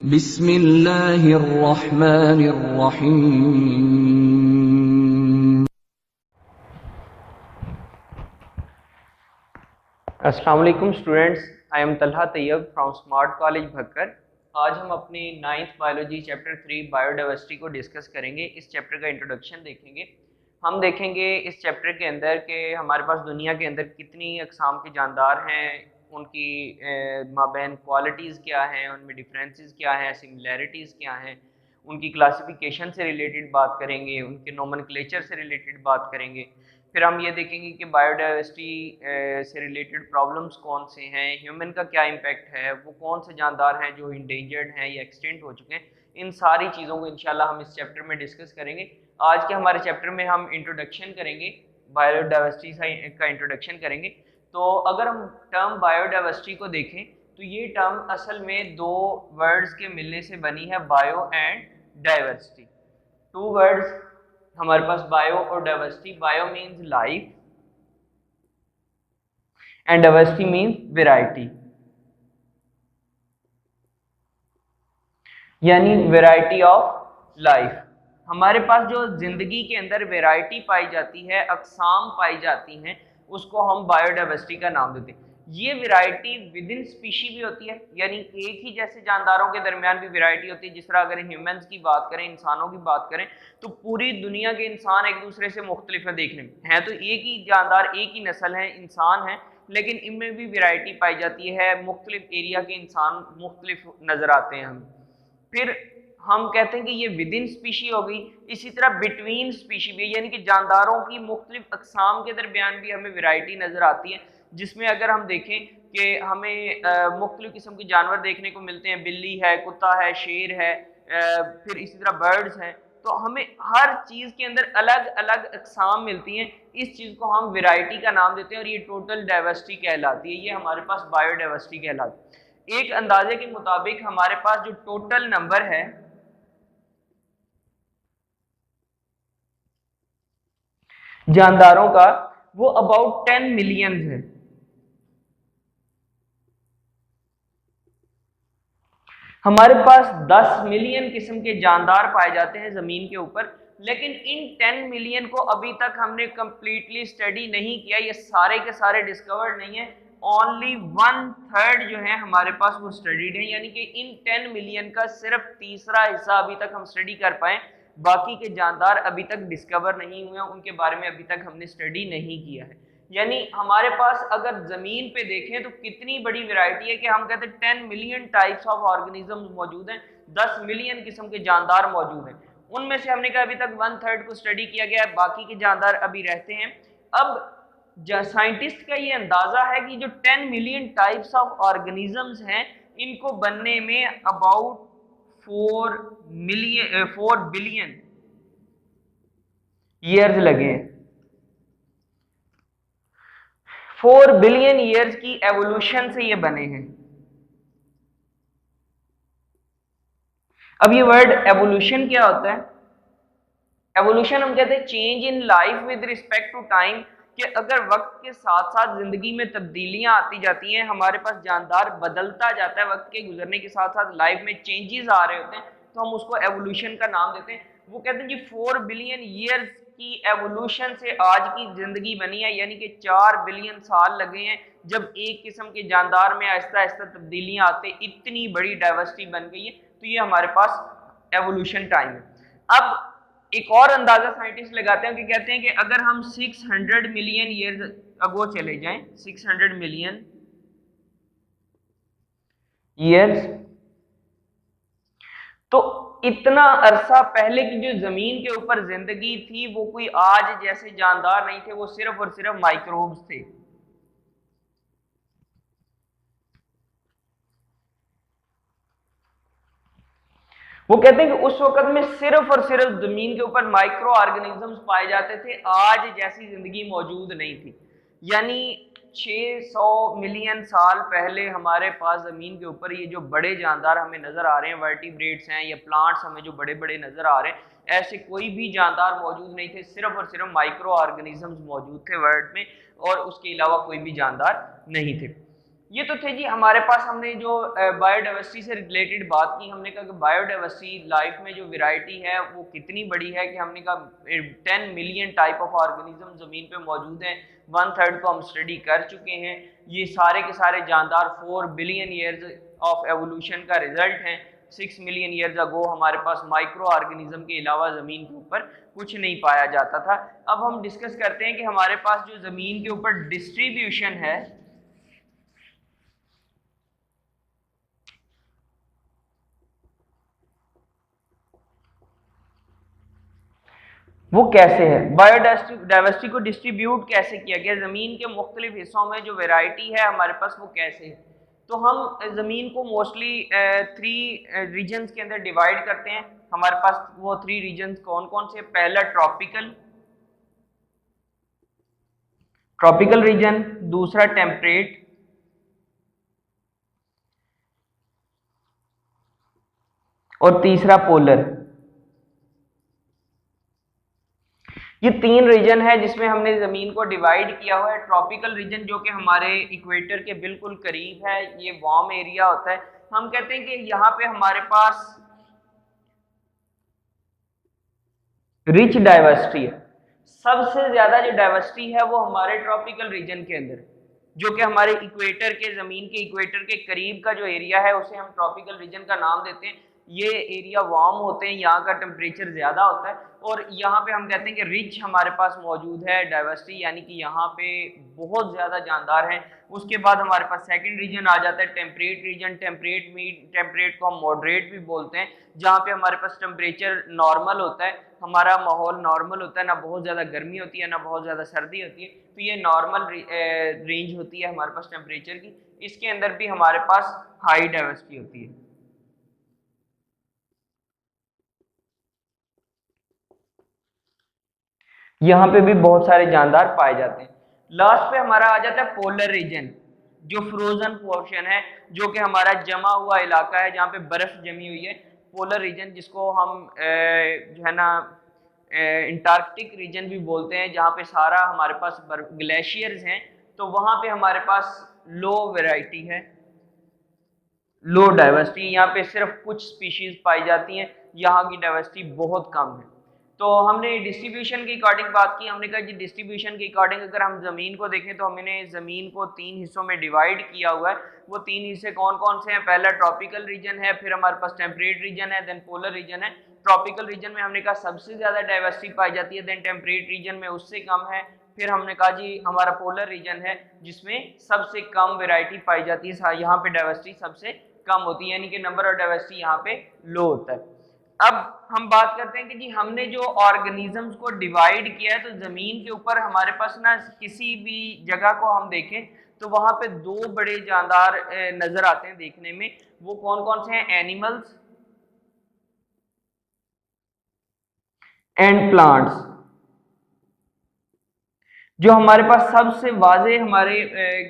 बिस्मिल्लाहिर्रहमानिर्रहीम। अस्सलाम वालेकुम students, I am Talha Tayyab from smart college Bhakkar. आज हम अपनी 9th बायोलॉजी चैप्टर 3 बायोडाइवर्सिटी को डिस्कस करेंगे। इस चैप्टर का इंट्रोडक्शन देखेंगे। हम देखेंगे इस चैप्टर के अंदर कि हमारे पास दुनिया के अंदर कितनी अक़साम के जानदार हैं, उनकी माबैन क्वालिटीज़ क्या हैं, उनमें डिफरेंसेस क्या हैं, सिमिलैरिटीज़ क्या हैं, उनकी क्लासिफिकेशन से रिलेटेड बात करेंगे, उनके नोमेनक्लेचर से रिलेटेड बात करेंगे। फिर हम ये देखेंगे कि बायोडाइवर्सिटी से रिलेटेड प्रॉब्लम्स कौन से हैं, ह्यूमन का क्या इम्पैक्ट है, वो कौन से जानदार हैं जो इंडेंजर्ड हैं या एक्सटेंट हो चुके हैं। इन सारी चीज़ों को इंशाल्लाह हम इस चैप्टर में डिस्कस करेंगे। आज के हमारे चैप्टर में हम इंट्रोडक्शन करेंगे, बायोडाइवर्सिटी का इंट्रोडक्शन करेंगे। तो अगर हम टर्म बायोडाइवर्सिटी को देखें तो ये टर्म असल में दो वर्ड्स के मिलने से बनी है, bio and diversity. Two words हमारे पास, बायो और diversity. Bio means life and diversity means variety, यानी वेराइटी ऑफ लाइफ। हमारे पास जो जिंदगी के अंदर वेराइटी पाई जाती है, अक़साम पाई जाती हैं, उसको हम बायोडाइवर्सिटी का नाम देते हैं। ये वैरायटी विद इन स्पीशी भी होती है, यानी एक ही जैसे जानदारों के दरमियान भी वैरायटी होती है। जिस तरह अगर ह्यूमंस की बात करें, इंसानों की बात करें, तो पूरी दुनिया के इंसान एक दूसरे से मुख्तलिफ है, देखने में हैं तो एक ही जानदार, एक ही नस्ल है, इंसान है, लेकिन इनमें भी वैरायटी पाई जाती है। मुख्तलिफ एरिया के इंसान मुख्तलिफ नज़र आते हैं हमें। फिर हम कहते हैं कि ये विद इन स्पीशी हो गई। इसी तरह बिटवीन स्पीशी भी, यानी कि जानदारों की मुख्तलिफ अक़साम के दरमियान भी हमें वैरायटी नज़र आती है, जिसमें अगर हम देखें कि हमें मुख्तलिफ किस्म के जानवर देखने को मिलते हैं। बिल्ली है, कुत्ता है, शेर है, फिर इसी तरह बर्ड्स हैं। तो हमें हर चीज़ के अंदर अलग अलग अक़साम मिलती हैं। इस चीज़ को हम वैरायटी का नाम देते हैं और ये टोटल डाइवर्सिटी कहलाती है। ये हमारे पास बायोडाइवर्सिटी कहलाती है। एक अंदाजे के मुताबिक हमारे पास जो टोटल नंबर है जानदारों का, वो अबाउट 10 मिलियन है। हमारे पास 10 मिलियन किस्म के जानदार पाए जाते हैं ज़मीन के ऊपर, लेकिन इन 10 मिलियन को अभी तक हमने कंप्लीटली स्टडी नहीं किया। ये सारे के सारे डिस्कवर्ड नहीं है। ओनली 1/3 जो है हमारे पास वो स्टडीड है, यानी कि इन 10 मिलियन का सिर्फ तीसरा हिस्सा अभी तक हम स्टडी कर पाए। बाकी के जानदार अभी तक डिस्कवर नहीं हुए हैं, उनके बारे में अभी तक हमने स्टडी नहीं किया है। यानी हमारे पास अगर जमीन पे देखें तो कितनी बड़ी वैरायटी है कि हम कहते हैं 10 मिलियन टाइप्स ऑफ ऑर्गेनिजम्स मौजूद हैं, 10 मिलियन किस्म के जानदार मौजूद हैं। उनमें से हमने कहा अभी तक 1/3 को स्टडी किया गया है, बाकी के जानदार अभी रहते हैं। अब साइंटिस्ट का ये अंदाजा है कि जो 10 मिलियन टाइप्स ऑफ ऑर्गेनिजम्स हैं, इनको बनने में अबाउट 4 बिलियन ईयर्स लगे हैं। 4 बिलियन ईयर्स की एवोल्यूशन से ये बने हैं। अब ये वर्ड एवोल्यूशन क्या होता है? एवोल्यूशन हम कहते हैं change in life with respect to time, कि अगर वक्त के साथ साथ जिंदगी में तब्दीलियां आती जाती हैं, हमारे पास जानदार बदलता जाता है, वक्त के गुजरने के साथ साथ लाइफ में चेंजेस आ रहे होते हैं, तो हम उसको एवोल्यूशन का नाम देते हैं। वो कहते हैं कि 4 बिलियन ईयर्स की एवोल्यूशन से आज की जिंदगी बनी है, यानी कि 4 बिलियन साल लगे हैं जब एक किस्म के जानदार में आहिस्ता आहिस्ता तब्दीलियां आते इतनी बड़ी डाइवर्सिटी बन गई है। तो ये हमारे पास एवोल्यूशन टाइम है। अब एक और अंदाजा साइंटिस्ट लगाते हैं कि कहते हैं कि अगर हम 600 मिलियन ईयर्स अगो चले जाएं, 600 मिलियन ईयर्स, तो इतना अरसा पहले की जो जमीन के ऊपर जिंदगी थी, वो कोई आज जैसे जानदार नहीं थे, वो सिर्फ और सिर्फ माइक्रोब्स थे। वो कहते हैं कि उस वक्त में सिर्फ और सिर्फ जमीन के ऊपर माइक्रो ऑर्गेनिजम्स पाए जाते थे, आज जैसी जिंदगी मौजूद नहीं थी। यानी 600 मिलियन साल पहले हमारे पास जमीन के ऊपर ये जो बड़े जानदार हमें नजर आ रहे हैं, वर्टिब्रेट्स हैं या प्लांट्स हमें जो बड़े बड़े नजर आ रहे हैं, ऐसे कोई भी जानदार मौजूद नहीं थे। सिर्फ और सिर्फ माइक्रो ऑर्गेनिजम्स मौजूद थे वर्ल्ड में, और उसके अलावा कोई भी जानदार नहीं थे। ये तो थे जी हमारे पास, हमने जो बायोडाइवर्सिटी से रिलेटेड बात की, हमने कहा कि बायोडाइवर्सिटी लाइफ में जो वैरायटी है वो कितनी बड़ी है, कि हमने कहा 10 मिलियन टाइप ऑफ ऑर्गेनिज्म ज़मीन पे मौजूद हैं, 1/3 को हम स्टडी कर चुके हैं। ये सारे के सारे जानदार 4 बिलियन ईयर्स ऑफ एवोल्यूशन का रिजल्ट हैं। 6 मिलियन ईयर्स अगो हमारे पास माइक्रो ऑर्गेनिज्म के अलावा ज़मीन के ऊपर कुछ नहीं पाया जाता था। अब हम डिस्कस करते हैं कि हमारे पास जो ज़मीन के ऊपर डिस्ट्रीब्यूशन है वो कैसे है, बायोडाइवर्सिटी को डिस्ट्रीब्यूट कैसे किया गया, ज़मीन के मुख्तलिफ हिस्सों में जो वैरायटी है हमारे पास वो कैसे है। तो हम ज़मीन को मोस्टली 3 रीजन्स के अंदर डिवाइड करते हैं। हमारे पास वो 3 रीजन्स कौन कौन से, पहला ट्रॉपिकल रीजन, दूसरा टेम्परेट, और तीसरा पोलर। ये 3 रीजन है जिसमें हमने जमीन को डिवाइड किया हुआ है। ट्रॉपिकल रीजन जो कि हमारे इक्वेटर के बिल्कुल करीब है, ये वार्म एरिया होता है। हम कहते हैं कि यहाँ पे हमारे पास रिच डाइवर्सिटी है, सबसे ज्यादा जो डाइवर्सिटी है वो हमारे ट्रॉपिकल रीजन के अंदर, जो कि हमारे इक्वेटर के, जमीन के इक्वेटर के करीब का जो एरिया है उसे हम ट्रॉपिकल रीजन का नाम देते हैं। ये एरिया वार्म होते हैं, यहाँ का टेम्परेचर ज्यादा होता है, और यहाँ पे हम कहते हैं कि रिच हमारे पास मौजूद है डाइवर्सिटी, यानी कि यहाँ पे बहुत ज्यादा जानदार हैं। उसके बाद हमारे पास सेकंड रीजन आ जाता है टेम्परेट रीजन। टेम्परेट को हम मॉडरेट भी बोलते हैं, जहाँ पे हमारे पास टेम्परेचर नॉर्मल होता है, हमारा माहौल नॉर्मल होता है, ना बहुत ज़्यादा गर्मी होती है ना बहुत ज़्यादा सर्दी होती है। तो ये नॉर्मल रेंज होती है हमारे पास टेम्परेचर की। इसके अंदर भी हमारे पास हाई डाइवर्सिटी होती है। यहाँ पे भी बहुत सारे जानदार पाए जाते हैं। लास्ट पे हमारा आ जाता है पोलर रीजन, जो फ्रोजन पोर्शन है, जो कि हमारा जमा हुआ इलाका है जहाँ पे बर्फ जमी हुई है। पोलर रीजन जिसको हम जो है ना अंटार्कटिक रीजन भी बोलते हैं, जहाँ पे सारा हमारे पास ग्लेशियर्स हैं, तो वहाँ पे हमारे पास लो वैरायटी है, लो डाइवर्सिटी। यहाँ पे सिर्फ कुछ स्पीशीज पाई जाती हैं, यहाँ की डाइवर्सिटी बहुत कम है। तो हमने डिस्ट्रीब्यूशन के अकॉर्डिंग बात की। हमने कहा जी डिस्ट्रीब्यूशन के अकॉर्डिंग अगर हम ज़मीन को देखें तो हमने ज़मीन को 3 हिस्सों में डिवाइड किया हुआ है। वो 3 हिस्से कौन कौन से हैं, पहला ट्रॉपिकल रीजन है, फिर हमारे पास टेम्परेट रीजन है, देन पोलर रीजन है। ट्रॉपिकल रीजन में हमने कहा सबसे ज़्यादा डाइवर्सिटी पाई जाती है, देन टेम्परेट रीजन में उससे कम है, फिर हमने कहा जी हमारा पोलर रीजन है जिसमें सबसे कम वेराइटी पाई जाती है, यहाँ पे डाइवर्सिटी सबसे कम होती है, यानी कि नंबर ऑफ डाइवर्सिटी यहाँ पे लो होता है। अब हम बात करते हैं कि जी हमने जो ऑर्गेनिजम्स को डिवाइड किया है, तो जमीन के ऊपर हमारे पास ना किसी भी जगह को हम देखें तो वहां पे 2 बड़े जानदार नजर आते हैं देखने में। वो कौन कौन से हैं, एनिमल्स एंड प्लांट्स। जो हमारे पास सबसे वाज़ेह हमारे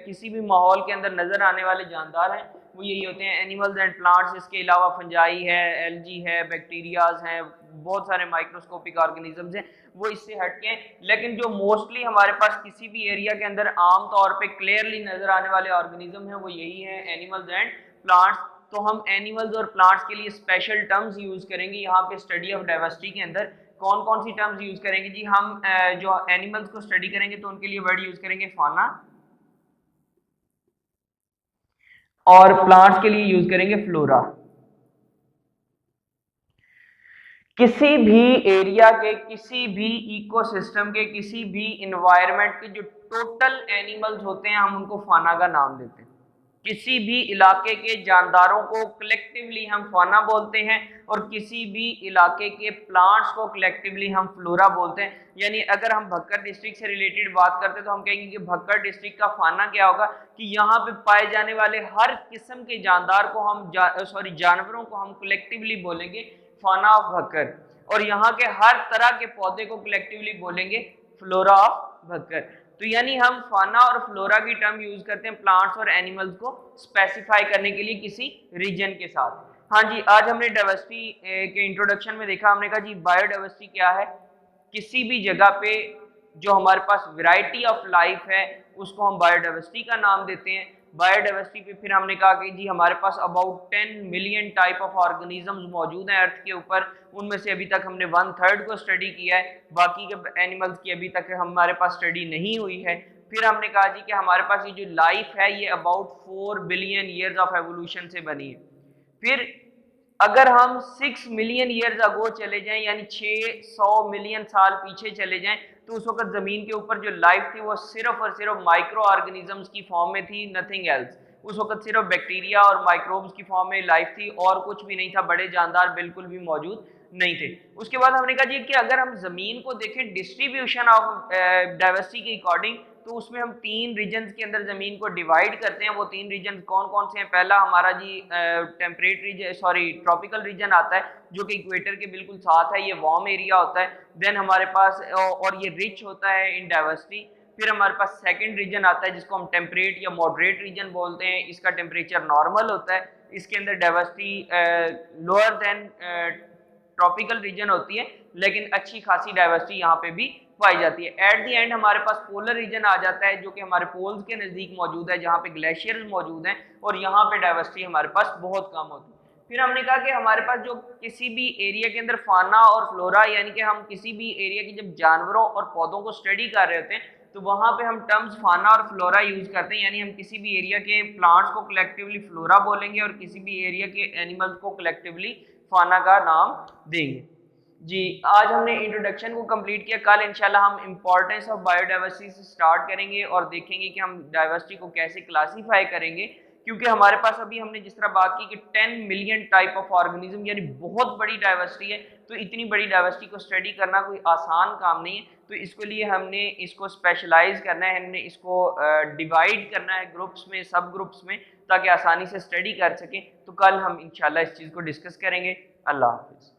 किसी भी माहौल के अंदर नजर आने वाले जानदार हैं वो यही होते हैं, एनिमल्स एंड प्लांट्स। इसके अलावा फंजाई है, एल्गी है, बैक्टीरियाज हैं, बहुत सारे माइक्रोस्कोपिक ऑर्गेनिजम्स हैं, वो इससे हटके हैं। लेकिन जो मोस्टली हमारे पास किसी भी एरिया के अंदर आम तौर पे क्लियरली नजर आने वाले ऑर्गेनिज्म हैं वो यही हैं, एनिमल्स एंड प्लांट्स। तो हम एनिमल्स और प्लांट्स के लिए स्पेशल टर्म्स यूज करेंगे यहाँ पे स्टडी ऑफ डाइवर्सिटी के अंदर। कौन कौन सी टर्म्स यूज करेंगे जी, हम जो एनिमल्स को स्टडी करेंगे तो उनके लिए वर्ड यूज करेंगे फॉना, और प्लांट्स के लिए यूज करेंगे फ्लोरा। किसी भी एरिया के, किसी भी इकोसिस्टम के, किसी भी इन्वायरमेंट के जो टोटल एनिमल्स होते हैं हम उनको फाना का नाम देते हैं। किसी भी इलाके के जानदारों को कलेक्टिवली हम फाना बोलते हैं, और किसी भी इलाके के प्लांट्स को कलेक्टिवली हम फ्लोरा बोलते हैं। यानी अगर हम भक्कर डिस्ट्रिक्ट से रिलेटेड बात करते हैं तो हम कहेंगे कि भक्कर डिस्ट्रिक्ट का फाना क्या होगा, कि यहाँ पे पाए जाने वाले हर किस्म के जानदार को हम जानवरों को हम कलेक्टिवली बोलेंगे फाना ऑफ भक्कर, और यहाँ के हर तरह के पौधे को कलेक्टिवली बोलेंगे फ्लोरा ऑफ भक्कर। तो यानी हम फाना और फ्लोरा की टर्म यूज करते हैं प्लांट्स और एनिमल्स को स्पेसिफाई करने के लिए किसी रीजन के साथ। हाँ जी, आज हमने डाइवर्सिटी के इंट्रोडक्शन में देखा, हमने कहा जी बायोडाइवर्सिटी क्या है, किसी भी जगह पे जो हमारे पास वैरायटी ऑफ लाइफ है उसको हम बायोडाइवर्सिटी का नाम देते हैं। बायोडाइवर्सिटी पे फिर हमने कहा कि जी हमारे पास about 10 million type of organisms मौजूद हैं अर्थ के ऊपर, उनमें से अभी तक हमने 1/3 को स्टडी किया है, बाकी के एनिमल्स की अभी तक हमारे पास स्टडी नहीं हुई है। फिर हमने कहा जी कि हमारे पास ये जो लाइफ है ये about 4 billion years of evolution से बनी है। फिर अगर हम 6 मिलियन ईयर्स अगो चले जाएं यानी 600 मिलियन साल पीछे चले जाएं तो उस वक्त जमीन के ऊपर जो लाइफ थी वो सिर्फ और सिर्फ माइक्रो ऑर्गेनिजम्स की फॉर्म में थी, नथिंग एल्स। उस वक्त सिर्फ बैक्टीरिया और माइक्रोब्स की फॉर्म में लाइफ थी और कुछ भी नहीं था, बड़े जानदार बिल्कुल भी मौजूद नहीं थे। उसके बाद हमने कहा जी कि अगर हम जमीन को देखें डिस्ट्रीब्यूशन ऑफ डाइवर्सिटी के अकॉर्डिंग तो उसमें हम 3 रीजन्स के अंदर जमीन को डिवाइड करते हैं। वो 3 रीजन कौन कौन से हैं? पहला हमारा जी temperate region, sorry tropical region आता है जो कि इक्वेटर के बिल्कुल साथ है, ये वार्म एरिया होता है। देन हमारे पास और ये रिच होता है इन डाइवर्सिटी। फिर हमारे पास सेकंड रीजन आता है जिसको हम टेम्परेट या मॉडरेट रीजन बोलते हैं, इसका टेम्परेचर नॉर्मल होता है, इसके अंदर diversity lower than tropical region होती है लेकिन अच्छी खासी डाइवर्सिटी यहाँ पे भी पाई जाती है। एट द एंड हमारे पास पोलर रीजन आ जाता है जो कि हमारे पोल्स के नज़दीक मौजूद है, जहाँ पे ग्लेशियर्स मौजूद हैं और यहाँ पे डाइवर्सिटी हमारे पास बहुत कम होती है। फिर हमने कहा कि हमारे पास जो किसी भी एरिया के अंदर फाना और फ्लोरा यानी कि हम किसी भी एरिया की जब जानवरों और पौधों को स्टडी कर रहे होते हैं तो वहाँ पे हम टर्म्स फाना और फ्लोरा यूज करते हैं, यानी हम किसी भी एरिया के प्लांट्स को कलेक्टिवली फ्लोरा बोलेंगे और किसी भी एरिया के एनिमल्स को कलेक्टिवली फाना का नाम देंगे। जी आज हमने इंट्रोडक्शन को कंप्लीट किया। कल इंशाल्लाह हम इंपॉर्टेंस ऑफ बायोडाइवर्सिटी से स्टार्ट करेंगे और देखेंगे कि हम डाइवर्सिटी को कैसे क्लासीफाई करेंगे, क्योंकि हमारे पास अभी हमने जिस तरह बात की कि 10 मिलियन टाइप ऑफ ऑर्गेनिज्म यानी बहुत बड़ी डाइवर्सिटी है, तो इतनी बड़ी डाइवर्सिटी को स्टडी करना कोई आसान काम नहीं है। तो इसके लिए हमने इसको स्पेशलाइज करना है, हमने इसको डिवाइड करना है ग्रुप्स में, सब ग्रुप्स में, ताकि आसानी से स्टडी कर सकें। तो कल हम इंशाल्लाह इस चीज़ को डिस्कस करेंगे। अल्लाह हाफिज़।